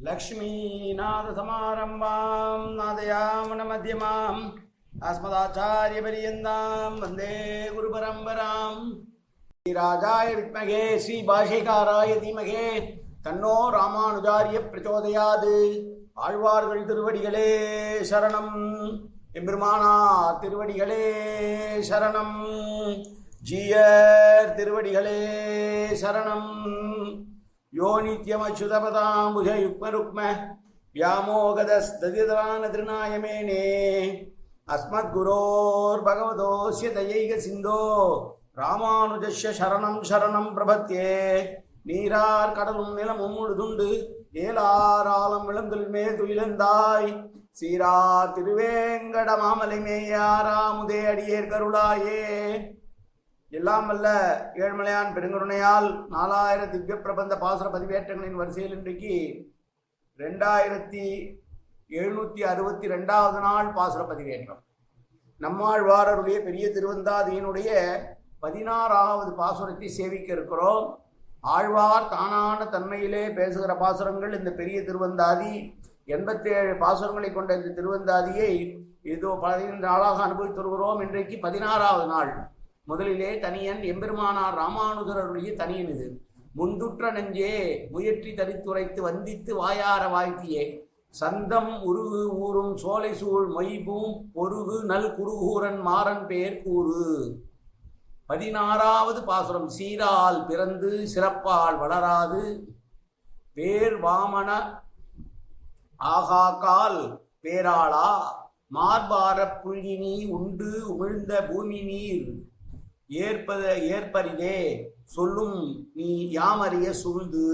लक्ष्मीनाथसमारम्भां नादयामनमध्यमाम् अस्मदाचार्यपर्यन्तां वन्दे गुरुपरम्परां श्रीराजाय विद्महे श्रीभाष्यकाराय धीमहि तन्नो रामानुजार्य प्रचोदयात् ஆழ்வார்கள் திருவடிகளே சரணம் எம்பெருமானார் திருவடிகளே சரணம் ஜீயர் திருவடிகளே சரணம் யோ நித்யமச்சுதபதாம்புஜ யுக்மருக்ம व्यामोगदस्तदितरानतृणायमेने अस्मद्गुरोर्भगवतोऽस्य दयैक सिन्धो रामानुजस्य शरणं शरणं प्रपद्ये நீரார் கடலும் நிலமும் முழுதுண்டு ஏலாராலம் விளந்தொழில்மே துயிலந்தாய் சீரார் திருவேங்கட மாமலை மேயாராமுதே அடியேர் கருளாயே. எல்லாம் வல்ல ஏழ்மலையான் பெருங்கருணையால் 4000 திவ்ய பிரபந்த பாசுர பதிவேற்றங்களின் வரிசையில் இன்றைக்கு 2762வது நாள் பாசுர பதிவேற்றம். நம்மாழ்வாரருடைய பெரிய திருவந்தாதியினுடைய 16வது பாசுரத்தை சேவிக்க இருக்கிறோம். ஆழ்வார் தானான தன்மையிலே பேசுகிற பாசுரங்கள் இந்த பெரிய திருவந்தாதி. 87 பாசுரங்களை கொண்ட இந்த திருவந்தாதியை ஏதோ 15 நாளாக அனுபவித்து வருகிறோம். இன்றைக்கு 16வது நாள். முதலிலே தனியன் எம்பெருமானார் ராமானுஜருடைய தனியன் இது. முந்துற்ற நெஞ்சே முயற்றி தரித்துரைத்து வந்தித்து வாயார வாழ்த்தியே சந்தம் உருகு ஊரும் சோலை சூழ் மொய்பூம் பொருகு நல் குருகூரன் மாறன் பேர் கூறு. 16வது பாசுரம். சீரால் பிறந்து சிறப்பால் வளராது பேர் வாமன ஆகாக்கால் பேராளா மார்பார புல்கினி உண்டு உமிழ்ந்த பூமி நீர் ஏற்பரிதே சொல்லும் நீ யாமறிய சூழ்ந்து.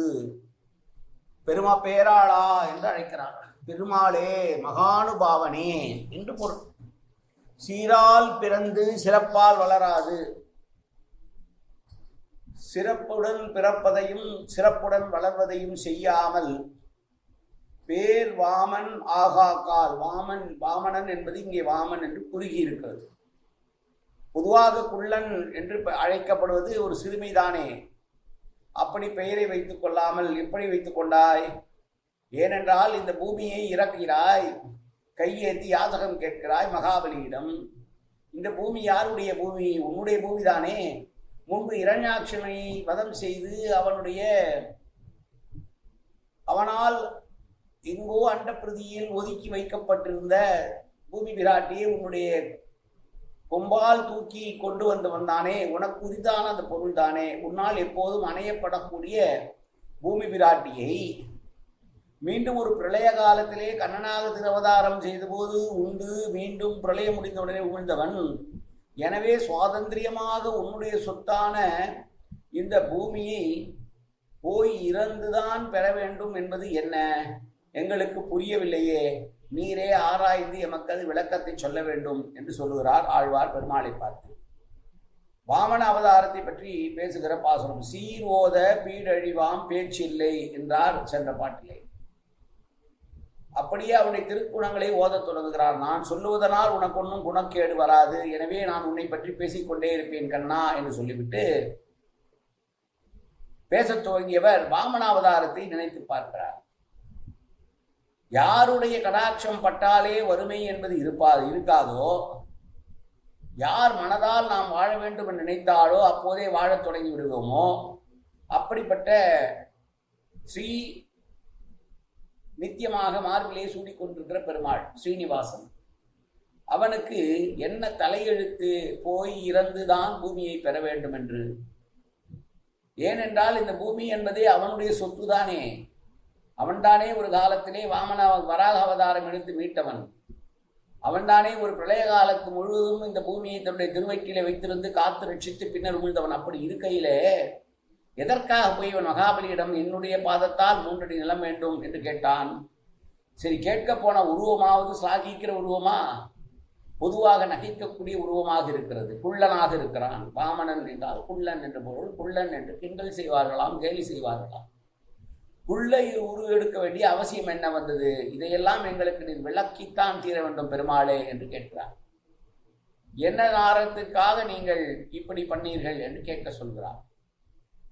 பெருமா பேராளா என்று அழைக்கிறார். பெருமாளே மகானுபாவனே என்று பொருள். சீரால் பிறந்து சிறப்பால் வளராது, சிறப்புடன் பிறப்பதையும் சிறப்புடன் வளர்வதையும் செய்யாமல் பேர் வாமன் ஆகாக்கால். வாமனன் என்பது இங்கே வாமன் என்று குறுகி இருக்கிறது. பொதுவாக குள்ளன் என்று அழைக்கப்படுவது ஒரு சிறுமிதானே. அப்படி பெயரை வைத்துக் கொள்ளாமல் எப்படி வைத்துக் கொண்டாய்? ஏனென்றால் இந்த பூமியை இறக்கிறாய், கையேந்தி யாதகம் கேட்கிறாய் மகாபலியிடம். இந்த பூமி யாருடைய பூமி? உன்னுடைய பூமிதானே. முன்பு இரண்யாட்சனை வதம் செய்து அவனால் எங்கோ அண்டப்பிரதியில் ஒதுக்கி வைக்கப்பட்டிருந்த பூமி பிராட்டியை உன்னுடைய கொம்பால் தூக்கி கொண்டு வந்தானே. உனக்கு உரிதான அந்த பொருள் தானே. உன்னால் எப்போதும் அணையப்படக்கூடிய பூமி பிராட்டியை மீண்டும் ஒரு பிரளய காலத்திலே கண்ணனாக திருவதாரம் செய்தபோது உண்டு மீண்டும் பிரளயம் முடிந்தவுடனே உமிழ்ந்தவன். எனவே சுவாதந்திரியமாக உன்னுடைய சொத்தான இந்த பூமியை போய் இறந்துதான் பெற வேண்டும் என்பது என்ன? எங்களுக்கு புரியவில்லையே. நீரே ஆராய்ந்து எமக்கு அது விளக்கத்தை சொல்ல வேண்டும் என்று சொல்லுகிறார் ஆழ்வார் பெருமாளை பார்த்து. வாமன அவதாரத்தை பற்றி பேசுகிற பாசுரம். சீர் ஓத பீடழிவாம் பேச்சில்லை என்றார் சென்ற பாட்டிலே. அப்படியே அவனுடைய திருக்குணங்களை ஓதத் தொடங்குகிறார். நான் சொல்லுவதனால் உனக்கு ஒன்றும் குணக்கேடு வராது, எனவே நான் உன்னை பற்றி பேசிக்கொண்டே இருப்பேன் கண்ணா என்று சொல்லிவிட்டு பேசத் துவங்கியவர் வாமனாவதாரத்தை நினைத்து பார்க்கிறார். யாருடைய கடாட்சம் பட்டாலே வறுமை என்பது இருக்காதோ, யார் மனதால் நாம் வாழ வேண்டும் என்று நினைத்தாலோ அப்போதே வாழத் தொடங்கி விடுவோமோ, அப்படிப்பட்ட ஸ்ரீ நித்தியமாக மார்பிலே சூடிக்கொண்டிருக்கிற பெருமாள் ஸ்ரீனிவாசன். அவனுக்கு என்ன தலையெழுத்து போய் இறந்துதான் பூமியை பெற வேண்டும் என்று? ஏனென்றால் இந்த பூமி என்பதே அவனுடைய சொத்துதானே. அவன்தானே ஒரு காலத்திலே வராக அவதாரம் எடுத்து மீட்டவன். அவன்தானே ஒரு பிரளய காலத்து முழுவதும் இந்த பூமியை தன்னுடைய திருவயிற்றிலே வைத்திருந்து காத்து ரட்சித்து பின்னர் உமிழ்ந்தவன். அப்படி இருக்கையிலே எதற்காக போய் இவன் மகாபலியிடம் என்னுடைய பாதத்தால் 3 அடி நிலம் வேண்டும் என்று கேட்டான்? சரி, கேட்க போன உருவமாவது சாகிக்கிற உருவமா? பொதுவாக நகைக்கக்கூடிய உருவமாக இருக்கிறது. குள்ளனாக இருக்கிறான். வாமனன் என்றால் குள்ளன் என்று பொருள். குள்ளன் என்று கிண்டல் செய்வார்களாம், கேலி செய்வார்களாம். குள்ளை உருவ எடுக்க வேண்டிய அவசியம் என்ன வந்தது? இதையெல்லாம் எங்களுக்கு நீ விளக்கித்தான் தீர வேண்டும் பெருமாளே என்று கேட்கிறார். என்ன காரணத்திற்காக நீங்கள் இப்படி பண்ணீர்கள் என்று கேட்க சொல்கிறார்.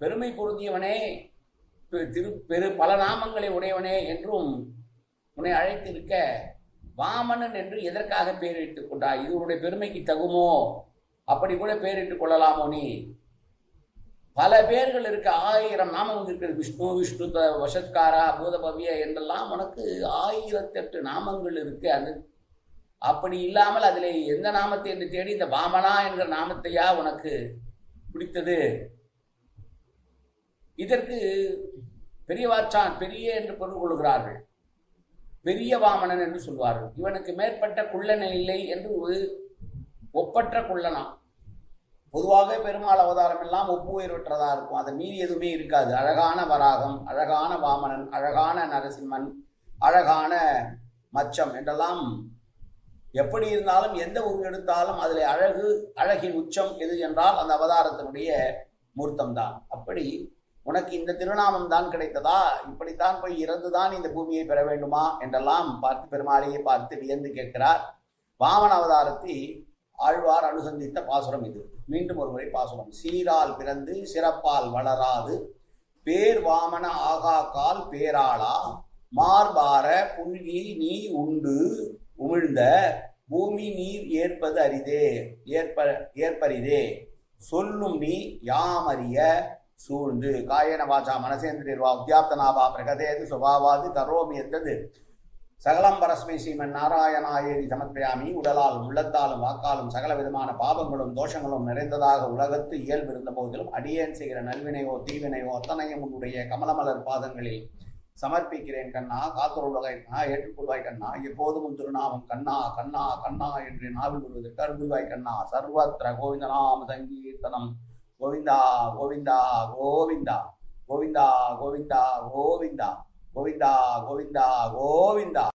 பெருமை பொருந்தியவனே, பல நாமங்களை உடையவனே என்றும் உன்னை அழைத்திருக்க வாமனன் என்று எதற்காக பெயரிட்டுக் கொண்டாய்? இது உன்னுடைய பெருமைக்கு தகுமோ? அப்படி கூட பெயரிட்டுக் கொள்ளலாமோ? நீ பல பேர்கள் இருக்க, 1000 நாமம் இருக்கிறது. விஷ்ணு, விஷ்ணு வசத்காரா, பூதபவ்ய என்றெல்லாம் உனக்கு 1008 நாமங்கள் இருக்கு. அது அப்படி இல்லாமல் அதில் எந்த நாமத்தை என்று தேடி இந்த வாமனா என்கிற நாமத்தையா உனக்கு பிடித்தது? இதற்கு பெரியவாச்சான் பெரிய என்று பொருள் கொள்கிறார்கள். பெரிய வாமனன் என்று சொல்வார்கள். இவனுக்கு மேற்பட்ட குள்ளன் இல்லை என்று ஒப்பற்ற குள்ளனா. பொதுவாக பெருமாள் அவதாரம் எல்லாம் ஒப்பு உயர்வற்றதா இருக்கும். அதை மீறி எதுவுமே இருக்காது. அழகான வராகம், அழகான வாமனன், அழகான நரசிம்மன், அழகான மச்சம் என்றெல்லாம் எப்படி இருந்தாலும் எந்த ஒரு எடுத்தாலும் அதில் அழகின் உச்சம் எது என்றால் அந்த அவதாரத்தினுடைய மூர்த்தம் தான். அப்படி உனக்கு இந்த திருநாமம் தான் கிடைத்ததா? இப்படித்தான் போய் இறந்துதான் இந்த பூமியை பெற வேண்டுமா என்றெல்லாம் பார்த்து பெருமாளையே பார்த்து வியந்து கேட்கிறார். வாமன அவதாரத்தை ஆழ்வார் அனுசந்தித்த பாசுரம் இது. மீண்டும் ஒரு முறை பாசுரம். சீரால் பிறந்து சிறப்பால் வளராது பேர் வாமன ஆகாக்கால் பேராளா மார்பார புல்கி நீ உண்டு உமிழ்ந்த பூமி நீர் ஏற்பது அரிதே ஏற்பரிதே சொல்லும் நீ யாமறிய சூழ்ந்து காயன வாச்சா மனசேந்திரிர்வா உத்தியாப்தனாபா பிரகதேது சுபாவாது கரோமி எந்தது சகலம் பரஸ்மை ஸ்ரீமன் நாராயணாயேதி சமர்ப்பயாமி. உடலால் உள்ளத்தாலும் வாக்காலும் சகல விதமான பாவங்களும் தோஷங்களும் நிறைந்ததாக உலகத்து இயல்பு இருந்த போதிலும் அடியேன் செய்கிற நல்வினையோ தீவினையோ அத்தனையும் உன்னுடைய கமலமலர் பாதங்களில் சமர்ப்பிக்கிறேன் கண்ணா. காத்தருள்வகை கண்ணா, ஏற்றுக்கொள்வாய் கண்ணா. எப்போதும் உன் திருநாமம் கண்ணா கண்ணா கண்ணா என்று நாவில் வருவதற்கு அருள்வாய் கண்ணா. சர்வத்திர கோவிந்தநாம சங்கீர்த்தனம் கோவிந்தா கோவிந்தா கோவிந்தா கோவிந்தா கோவிந்தா கோவிந்தா கோவிந்தா கோவிந்தா கோவிந்தா.